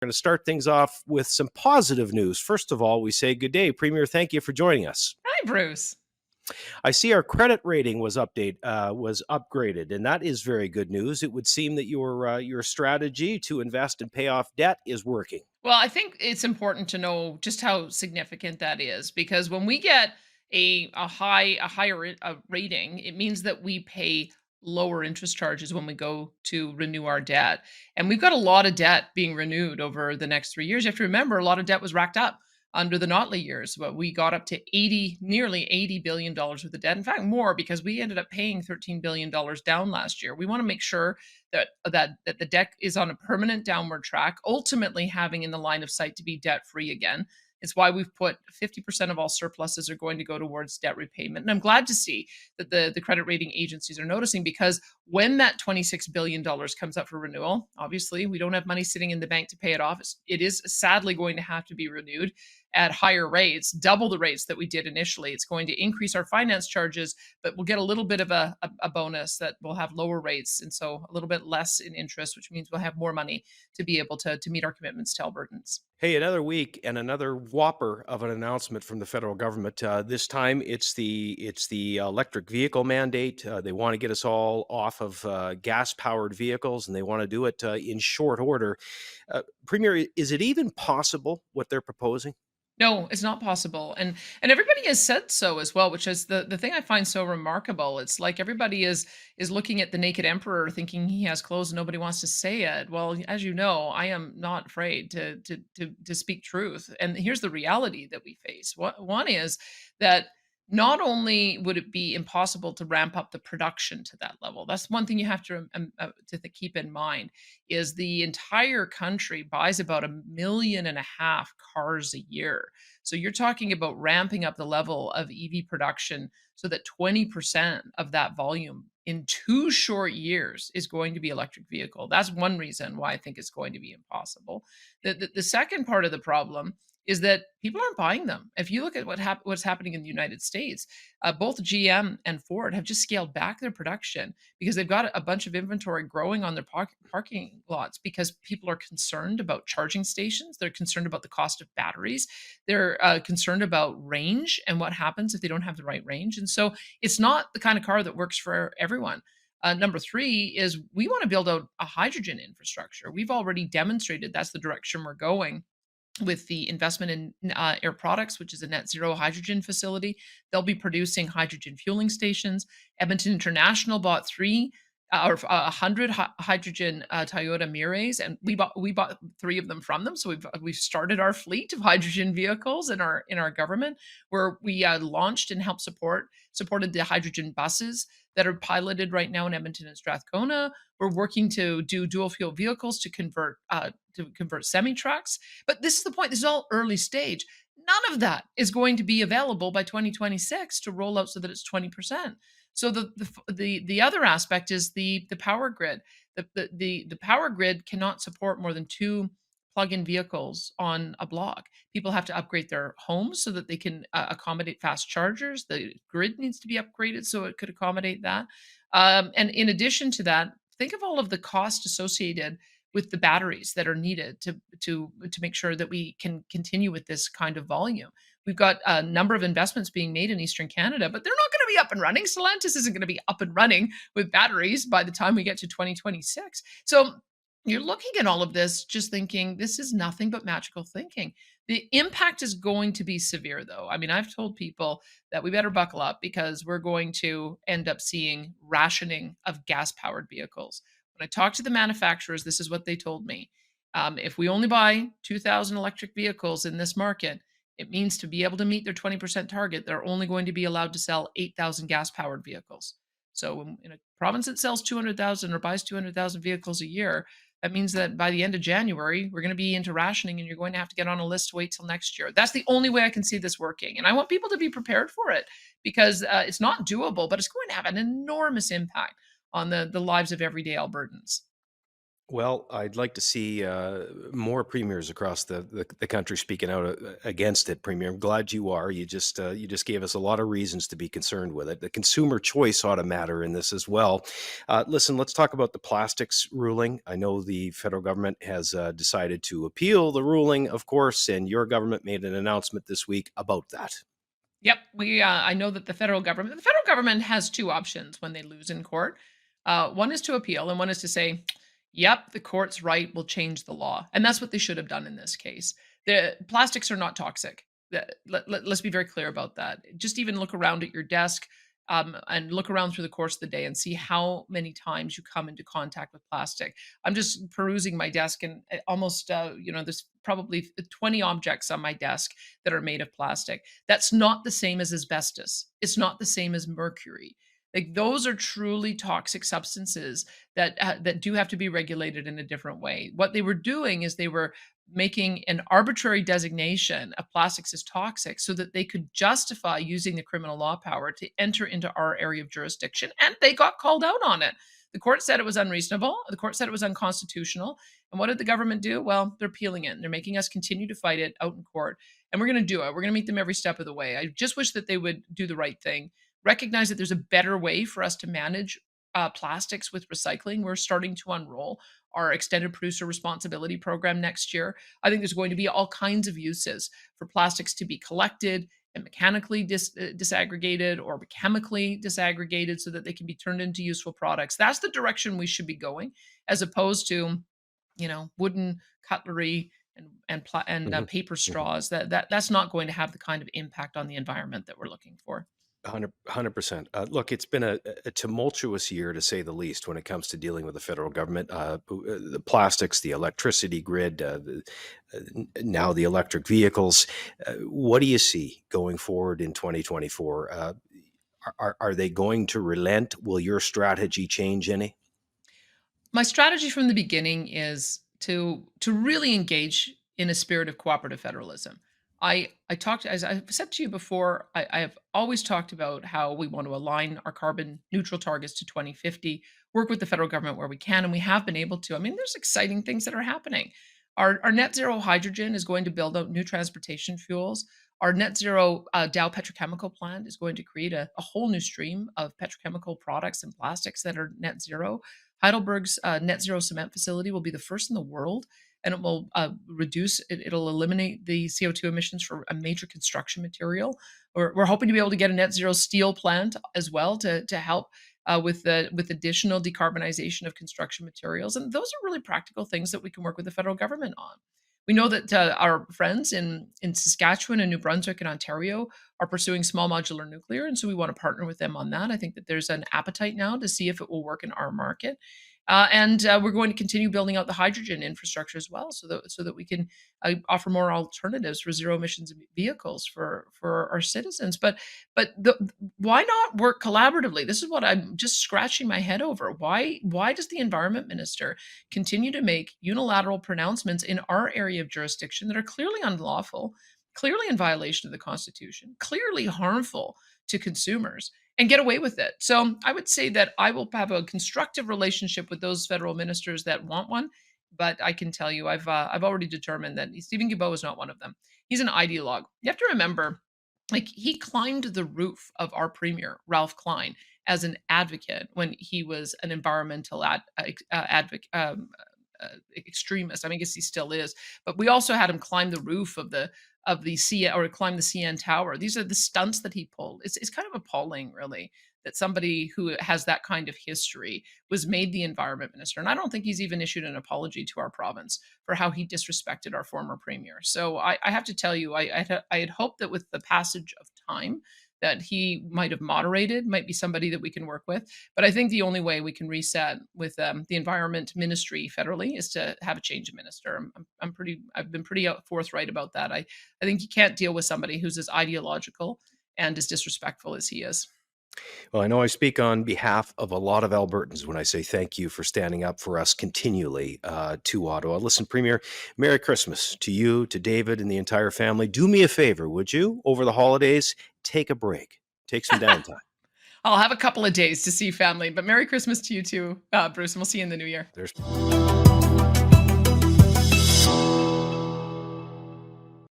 We're going to start things off with some positive news. First of all, we say good day. Premier, thank you for joining us. Hi, Bruce. I see our credit rating was upgraded, and that is very good news. It would seem that your strategy to invest and pay off debt is working. Well, I think it's important to know just how significant that is because when we get a higher rating, it means that we pay lower interest charges when we go to renew our debt. And we've got a lot of debt being renewed over the next 3 years. You have to remember a lot of debt was racked up under the Notley years, but we got up to nearly $80 billion worth of debt. In fact, more because we ended up paying $13 billion down last year. We want to make sure that the debt is on a permanent downward track, ultimately having in the line of sight to be debt free again. It's why we've put 50% of all surpluses are going to go towards debt repayment. And I'm glad to see that the credit rating agencies are noticing because when that $26 billion comes up for renewal, obviously we don't have money sitting in the bank to pay it off. It is sadly going to have to be renewed at higher rates, double the rates that we did initially. It's going to increase our finance charges, but we'll get a little bit of a bonus that we'll have lower rates. And so a little bit less in interest, which means we'll have more money to be able to meet our commitments to Albertans. Hey, another week and another whopper of an announcement from the federal government. This time, it's the electric vehicle mandate. They want to get us all off of gas-powered vehicles, and they want to do it in short order. Premier, is it even possible what they're proposing? No, it's not possible. And everybody has said so as well, which is the thing I find so remarkable. It's like everybody is looking at the naked emperor thinking he has clothes and nobody wants to say it. Well, as you know, I am not afraid to speak truth. And here's the reality that we face. One is that not only would it be impossible to ramp up the production to that level. That's one thing you have to keep in mind is the entire country buys about 1.5 million cars a year. So you're talking about ramping up the level of EV production so that 20% of that volume in 2 short years is going to be electric vehicle. That's one reason why I think it's going to be impossible. The second part of the problem is that people aren't buying them. If you look at what's happening in the United States, both GM and Ford have just scaled back their production because they've got a bunch of inventory growing on their parking lots because people are concerned about charging stations. They're concerned about the cost of batteries. They're concerned about range and what happens if they don't have the right range. And so it's not the kind of car that works for everyone. Number three is we want to build out a hydrogen infrastructure. We've already demonstrated that's the direction we're going with the investment in Air Products, which is a net zero hydrogen facility. They'll be producing hydrogen fueling stations. Edmonton International bought 100 hydrogen Toyota Mirais, and we bought 3 of them from them. So we've started our fleet of hydrogen vehicles in our government, where we launched and helped supported the hydrogen buses that are piloted right now in Edmonton and Strathcona. We're working to do dual fuel vehicles to convert semi trucks. But this is the point. This is all early stage. None of that is going to be available by 2026 to roll out so that it's 20%. So the other aspect is the power grid. The power grid cannot support more than 2 plug-in vehicles on a block. People have to upgrade their homes so that they can accommodate fast chargers. The grid needs to be upgraded so it could accommodate that. And in addition to that, think of all of the cost associated with the batteries that are needed to make sure that we can continue with this kind of volume. We've got a number of investments being made in Eastern Canada, but they're not going to be up and running. Stellantis isn't going to be up and running with batteries by the time we get to 2026. So you're looking at all of this just thinking this is nothing but magical thinking. The impact is going to be severe, though. I mean, I've told people that we better buckle up because we're going to end up seeing rationing of gas powered vehicles. When I talked to the manufacturers, this is what they told me. If we only buy 2,000 electric vehicles in this market, it means to be able to meet their 20% target, they're only going to be allowed to sell 8,000 gas powered vehicles. So in a province that sells 200,000 or buys 200,000 vehicles a year, that means that by the end of January, we're going to be into rationing and you're going to have to get on a list to wait till next year. That's the only way I can see this working. And I want people to be prepared for it because it's not doable, but it's going to have an enormous impact on the lives of everyday Albertans. Well, I'd like to see more premiers across the country speaking out against it. Premier, I'm glad you are. You just gave us a lot of reasons to be concerned with it. The consumer choice ought to matter in this as well. Listen, let's talk about the plastics ruling. I know the federal government has decided to appeal the ruling, of course, and your government made an announcement this week about that. Yep, I know that the federal government has two options when they lose in court. One is to appeal, and one is to say, "Yep, the court's right. We'll change the law," and that's what they should have done in this case. The plastics are not toxic. Let's be very clear about that. Just even look around at your desk, and look around through the course of the day and see how many times you come into contact with plastic. I'm just perusing my desk, and almost, there's probably 20 objects on my desk that are made of plastic. That's not the same as asbestos. It's not the same as mercury. Like those are truly toxic substances that do have to be regulated in a different way. What they were doing is they were making an arbitrary designation of plastics as toxic so that they could justify using the criminal law power to enter into our area of jurisdiction, and they got called out on it. The court said it was unreasonable. The court said it was unconstitutional. And what did the government do? Well, they're appealing it, and they're making us continue to fight it out in court. And we're going to do it. We're going to meet them every step of the way. I just wish that they would do the right thing, recognize that there's a better way for us to manage plastics with recycling. We're starting to unroll our extended producer responsibility program next year. I think there's going to be all kinds of uses for plastics to be collected and mechanically disaggregated or chemically disaggregated so that they can be turned into useful products. That's the direction we should be going, as opposed to wooden cutlery and Mhm, paper mhm. straws. That's not going to have the kind of impact on the environment that we're looking for. 100%. Look, it's been a tumultuous year to say the least when it comes to dealing with the federal government. The plastics, the electricity grid, now the electric vehicles. What do you see going forward in 2024? Are they going to relent? Will your strategy change any? My strategy from the beginning is to really engage in a spirit of cooperative federalism. I talked, as I've said to you before, I have always talked about how we want to align our carbon neutral targets to 2050, work with the federal government where we can, and we have been able to. I mean, there's exciting things that are happening. Our net zero hydrogen is going to build out new transportation fuels. Our net zero Dow petrochemical plant is going to create a whole new stream of petrochemical products and plastics that are net zero. Heidelberg's net zero cement facility will be the first in the world, and it will it'll eliminate the CO2 emissions for a major construction material. We're hoping to be able to get a net zero steel plant as well to help with additional decarbonization of construction materials. And those are really practical things that we can work with the federal government on. We know that our friends in Saskatchewan and New Brunswick and Ontario are pursuing small modular nuclear, and so we want to partner with them on that. I think that there's an appetite now to see if it will work in our market, and we're going to continue building out the hydrogen infrastructure as well, so that we can offer more alternatives for zero emissions vehicles for our citizens. But why not work collaboratively? This is what I'm just scratching my head over. Why does the environment minister continue to make unilateral pronouncements in our area of jurisdiction that are clearly unlawful, clearly in violation of the Constitution, clearly harmful to consumers, and get away with it? So I would say that I will have a constructive relationship with those federal ministers that want one. But I can tell you, I've already determined that Stephen Guilbeault is not one of them. He's an ideologue. You have to remember, like, he climbed the roof of our premier, Ralph Klein, as an advocate when he was an environmental advocate. Extremist. I mean, I guess he still is, but we also had him climb the roof of the CN, or climb the CN Tower. These are the stunts that he pulled. It's kind of appalling, really, that somebody who has that kind of history was made the environment minister. And I don't think he's even issued an apology to our province for how he disrespected our former premier. So I have to tell you, I had hoped that with the passage of time that he might have moderated, might be somebody that we can work with. But I think the only way we can reset with the environment ministry federally is to have a change of minister. I've been pretty forthright about that. I think you can't deal with somebody who's as ideological and as disrespectful as he is. Well, I know I speak on behalf of a lot of Albertans when I say thank you for standing up for us continually to Ottawa. Listen, Premier, Merry Christmas to you, to David, and the entire family. Do me a favor, would you? Over the holidays, take a break, take some downtime. I'll have a couple of days to see family, but Merry Christmas to you too, Bruce, and we'll see you in the new year. There's